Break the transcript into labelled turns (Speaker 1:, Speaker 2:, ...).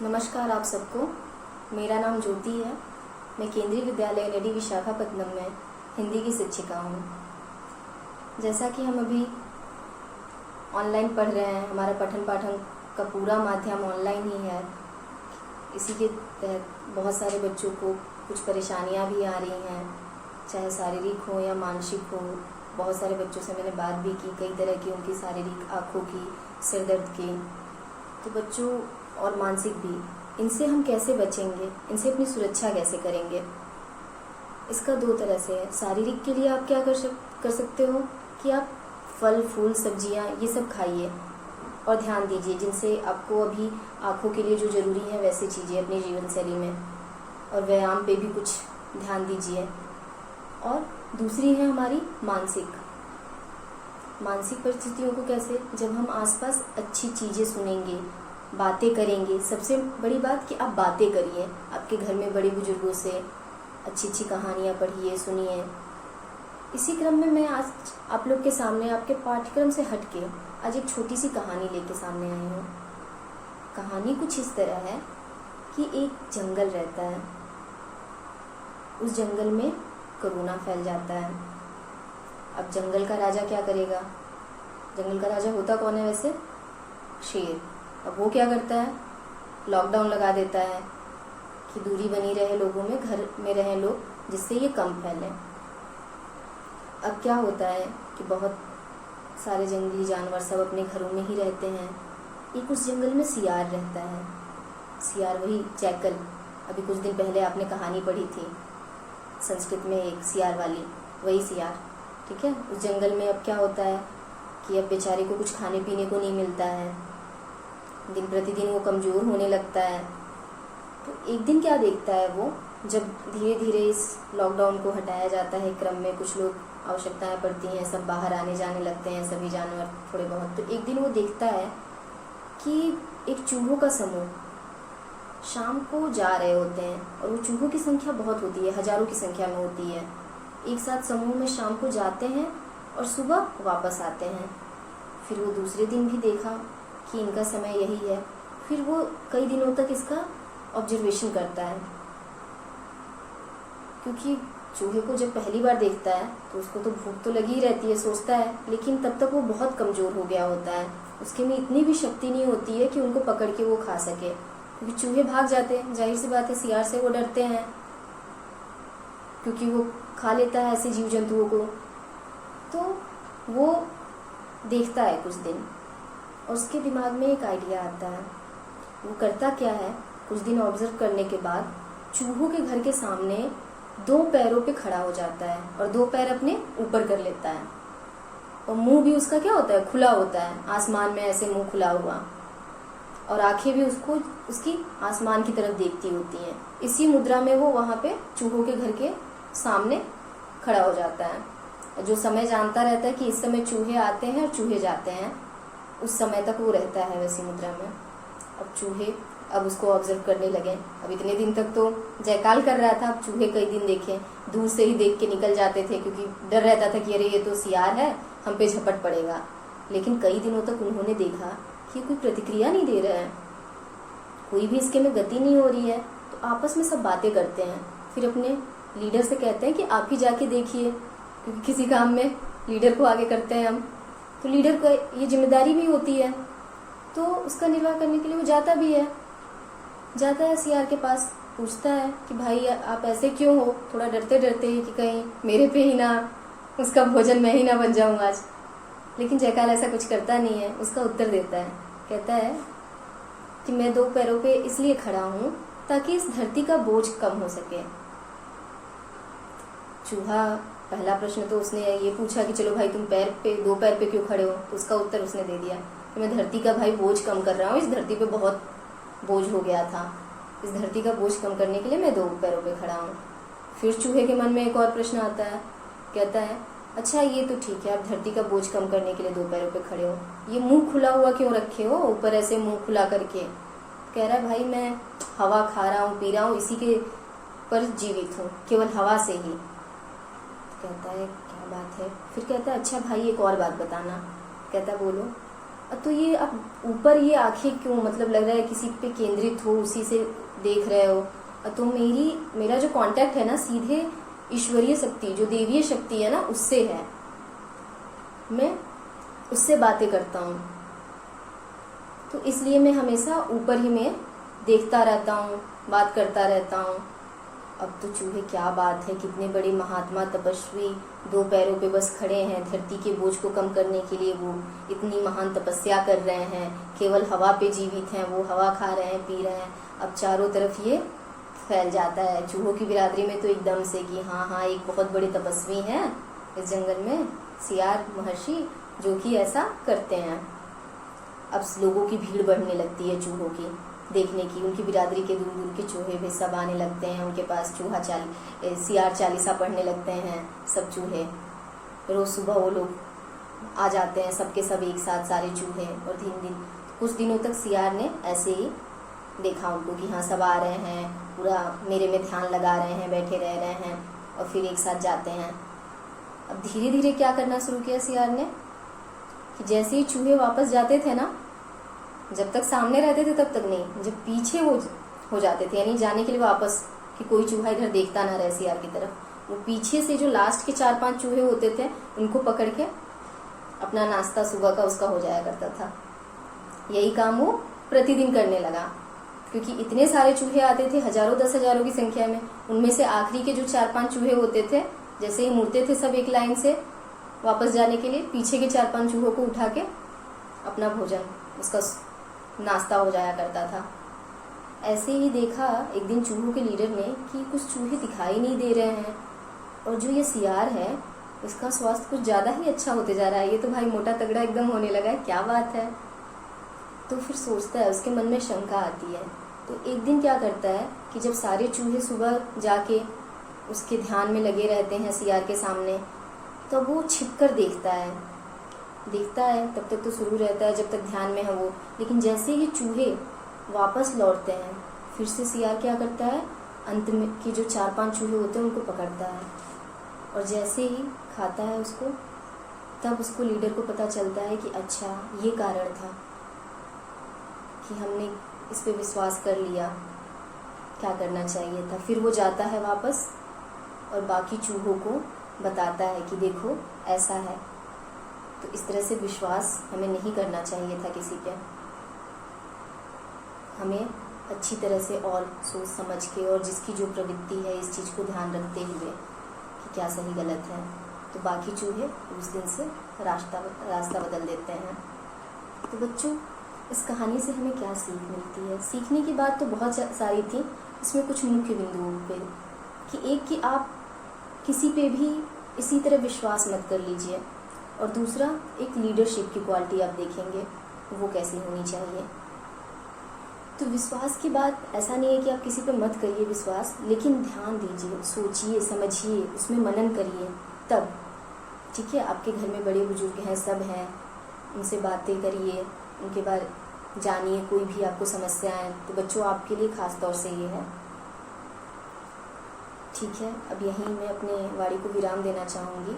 Speaker 1: नमस्कार आप सबको। मेरा नाम ज्योति है। मैं केंद्रीय विद्यालय नडी विशाखापत्तनम में हिंदी की शिक्षिका हूँ। जैसा कि हम अभी ऑनलाइन पढ़ रहे हैं, हमारा पठन पाठन का पूरा माध्यम ऑनलाइन ही है। इसी के तहत बहुत सारे बच्चों को कुछ परेशानियाँ भी आ रही हैं, चाहे शारीरिक हो या मानसिक हो। बहुत सारे बच्चों से मैंने बात भी की, कई तरह की उनकी शारीरिक, आँखों की, सिर दर्द की। तो बच्चों और मानसिक भी, इनसे हम कैसे बचेंगे, इनसे अपनी सुरक्षा कैसे करेंगे, इसका दो तरह से है। शारीरिक के लिए आप क्या कर सकते हो कि आप फल फूल सब्जियां ये सब खाइए और ध्यान दीजिए, जिनसे आपको अभी आँखों के लिए जो ज़रूरी है वैसी चीज़ें अपनी जीवन शैली में, और व्यायाम पे भी कुछ ध्यान दीजिए। और दूसरी है हमारी मानसिक परिस्थितियों को कैसे, जब हम आसपास अच्छी चीज़ें सुनेंगे, बातें करेंगे। सबसे बड़ी बात कि आप बातें करिए, आपके घर में बड़े बुजुर्गों से अच्छी अच्छी कहानियाँ पढ़िए, सुनिए। इसी क्रम में मैं आज आप लोग के सामने आपके पाठ्यक्रम से हटके आज एक छोटी सी कहानी लेके सामने आई हूँ। कहानी कुछ इस तरह है कि एक जंगल रहता है। उस जंगल में कोरोना फैल जाता है। अब जंगल का राजा क्या करेगा? जंगल का राजा होता कौन है वैसे? शेर। अब वो क्या करता है? लॉकडाउन लगा देता है कि दूरी बनी रहे लोगों में, घर में रहें लोग, जिससे ये कम फैले। अब क्या होता है कि बहुत सारे जंगली जानवर सब अपने घरों में ही रहते हैं। एक उस जंगल में सियार रहता है। सियार, वही जैकल। अभी कुछ दिन पहले आपने कहानी पढ़ी थी संस्कृत में, एक सियार वाली, वही सियार। ठीक है। उस जंगल में अब क्या होता है कि अब बेचारे को कुछ खाने पीने को नहीं मिलता है। दिन प्रतिदिन वो कमज़ोर होने लगता है। तो एक दिन क्या देखता है वो, जब धीरे धीरे इस लॉकडाउन को हटाया जाता है, क्रम में कुछ लोग आवश्यकताएं पड़ती हैं, सब बाहर आने जाने लगते हैं, सभी जानवर थोड़े बहुत। तो एक दिन वो देखता है कि एक चूहों का समूह शाम को जा रहे होते हैं, और वो चूहों की संख्या बहुत होती है, हजारों की संख्या में होती है। एक साथ समूह में शाम को जाते हैं और सुबह वापस आते हैं। फिर वो दूसरे दिन भी देखा कि इनका समय यही है। फिर वो कई दिनों तक इसका ऑब्जर्वेशन करता है, क्योंकि चूहे को जब पहली बार देखता है तो उसको तो भूख तो लगी ही रहती है, सोचता है, लेकिन तब तक वो बहुत कमज़ोर हो गया होता है। उसके में इतनी भी शक्ति नहीं होती है कि उनको पकड़ के वो खा सके, क्योंकि चूहे भाग जाते हैं। जाहिर सी बात है, सियार से वो डरते हैं, क्योंकि वो खा लेता है ऐसे जीव जंतुओं को। तो वो देखता है कुछ दिन, और उसके दिमाग में एक आइडिया आता है। वो करता क्या है, कुछ दिन ऑब्जर्व करने के बाद चूहों के घर के सामने दो पैरों पे खड़ा हो जाता है, और दो पैर अपने ऊपर कर लेता है, और मुंह भी उसका क्या होता है, खुला होता है, आसमान में ऐसे मुंह खुला हुआ, और आंखें भी उसकी आसमान की तरफ देखती होती हैं। इसी मुद्रा में वो वहाँ पे चूहों के घर के सामने खड़ा हो जाता है। जो समय जानता रहता है कि इस समय चूहे आते हैं और चूहे जाते हैं, उस समय तक वो रहता है वैसी मुद्रा में। अब चूहे अब उसको ऑब्जर्व करने लगे। अब इतने दिन तक तो जयकाल कर रहा था, अब चूहे कई दिन देखे, दूर से ही देख के निकल जाते थे, क्योंकि डर रहता था कि अरे ये तो सियार है, हम पे झपट पड़ेगा। लेकिन कई दिनों तक उन्होंने देखा कि कोई प्रतिक्रिया नहीं दे रहा है, कोई भी इसके में गति नहीं हो रही है। तो आपस में सब बातें करते हैं। फिर अपने लीडर से कहते हैं कि आप ही जाके देखिए, क्योंकि किसी काम में लीडर को आगे करते हैं हम, तो लीडर को ये जिम्मेदारी भी होती है। तो उसका निर्वाह करने के लिए वो जाता है सियार के पास, पूछता है कि भाई आप ऐसे क्यों हो, थोड़ा डरते डरते कि कहीं मेरे पे ही ना उसका भोजन मैं ही ना बन जाऊं आज। लेकिन जयकाल ऐसा कुछ करता नहीं है। उसका उत्तर देता है, कहता है कि मैं दो पैरों पे इसलिए खड़ा हूं ताकि इस धरती का बोझ कम हो सके। चूहा, पहला प्रश्न तो उसने ये पूछा कि चलो भाई तुम दो पैर पे क्यों खड़े हो, तो उसका उत्तर उसने दे दिया कि मैं धरती का भाई बोझ कम कर रहा हूँ, इस धरती पे बहुत बोझ हो गया था, इस धरती का बोझ कम करने के लिए मैं दो पैरों पे खड़ा हूँ। फिर चूहे के मन में एक और प्रश्न आता है, कहता है अच्छा ये तो ठीक है, आप धरती का बोझ कम करने के लिए दो पैरों पे खड़े हो, ये मुंह खुला हुआ क्यों रखे हो ऊपर ऐसे मुंह खुला करके? कह रहा है भाई मैं हवा खा रहा हूँ, पी रहा हूँ, इसी के पर जीवित हूँ, केवल हवा से ही। कहता है क्या बात है। फिर कहता है अच्छा भाई एक और बात बताना। कहता है बोलो। तो ये अब ऊपर ये आंखें क्यों, मतलब लग रहा है किसी पे केंद्रित हो, उसी से देख रहे हो। तो मेरा जो कांटेक्ट है ना सीधे ईश्वरीय शक्ति, जो देवीय शक्ति है ना, उससे है। मैं उससे बातें करता हूँ, तो इसलिए मैं हमेशा ऊपर ही में देखता रहता हूँ, बात करता रहता हूँ। अब तो चूहे क्या बात है, कितने बड़े महात्मा तपस्वी 2 पैरों पे बस खड़े हैं, धरती के बोझ को कम करने के लिए वो इतनी महान तपस्या कर रहे हैं, केवल हवा पे जीवित हैं, वो हवा खा रहे हैं, पी रहे हैं। अब चारों तरफ ये फैल जाता है चूहों की बिरादरी में तो एकदम से कि हाँ एक बहुत बड़े तपस्वी हैं इस जंगल में, सियार महर्षि, जो कि ऐसा करते हैं। अब लोगों की भीड़ बढ़ने लगती है चूहों की देखने की, उनकी बिरादरी के दूर दूर के चूहे भी सब आने लगते हैं उनके पास, सियार चालीसा पढ़ने लगते हैं सब चूहे। रोज सुबह वो लोग आ जाते हैं सबके सब एक साथ सारे चूहे। और कुछ दिनों तक सियार ने ऐसे ही देखा उनको कि हाँ सब आ रहे हैं, पूरा मेरे में ध्यान लगा रहे हैं, बैठे रह रहे हैं, और फिर एक साथ जाते हैं। अब धीरे धीरे क्या करना शुरू किया सियार ने कि जैसे ही चूहे वापस जाते थे ना, जब तक सामने रहते थे तब तक नहीं, जब पीछे वो हो जाते थे, यानी जाने के लिए वापस कि कोई चूहा इधर देखता ना रहे सियार की तरफ, वो पीछे से जो लास्ट के 4-5 चूहे होते थे उनको पकड़ के अपना नाश्ता सुबह का उसका हो जाया करता था। यही काम वो प्रतिदिन करने लगा, क्योंकि इतने सारे चूहे आते थे, हजारों 10,000 की संख्या में। उनमें से आखिरी के जो 4-5 चूहे होते थे, जैसे ही मुड़ते थे सब एक लाइन से वापस जाने के लिए, पीछे के 4-5 चूहों को उठा के अपना भोजन, उसका नाश्ता हो जाया करता था। ऐसे ही देखा एक दिन चूहों के लीडर ने कि कुछ चूहे दिखाई नहीं दे रहे हैं, और जो ये सियार है इसका स्वास्थ्य कुछ ज़्यादा ही अच्छा होते जा रहा है, ये तो भाई मोटा तगड़ा एकदम होने लगा है, क्या बात है। तो फिर सोचता है, उसके मन में शंका आती है। तो एक दिन क्या करता है कि जब सारे चूहे सुबह जाके उसके ध्यान में लगे रहते हैं सियार के सामने, तो वो छिप कर देखता है, तब तक तो शुरू रहता है जब तक ध्यान में है वो। लेकिन जैसे ही चूहे वापस लौटते हैं, फिर से सियार क्या करता है, अंत में के जो 4-5 चूहे होते हैं उनको पकड़ता है, और जैसे ही खाता है उसको, तब उसको लीडर को पता चलता है कि अच्छा ये कारण था कि हमने इस पे विश्वास कर लिया, क्या करना चाहिए था। फिर वो जाता है वापस और बाकी चूहों को बताता है कि देखो ऐसा है। तो इस तरह से विश्वास हमें नहीं करना चाहिए था किसी पे, हमें अच्छी तरह से और सोच समझ के, और जिसकी जो प्रवृत्ति है इस चीज़ को ध्यान रखते हुए कि क्या सही गलत है, तो बाकी चूहे उस दिन से रास्ता बदल देते हैं। तो बच्चों, इस कहानी से हमें क्या सीख मिलती है? सीखने की बात तो बहुत सारी थी, इसमें कुछ मुख्य बिंदुओं पे कि एक कि आप किसी पे भी इसी तरह विश्वास मत कर लीजिए, और दूसरा एक लीडरशिप की क्वालिटी आप देखेंगे वो कैसी होनी चाहिए। तो विश्वास की बात ऐसा नहीं है कि आप किसी पे मत करिए विश्वास, लेकिन ध्यान दीजिए, सोचिए, समझिए, उसमें मनन करिए, तब ठीक है। आपके घर में बड़े बुजुर्ग हैं, सब हैं, उनसे बातें करिए, उनके बारे जानिए, कोई भी आपको समस्या है तो बच्चों आपके लिए खास तौर से ये है, ठीक है। अब यहीं मैं अपने वाणी को विराम देना चाहूँगी।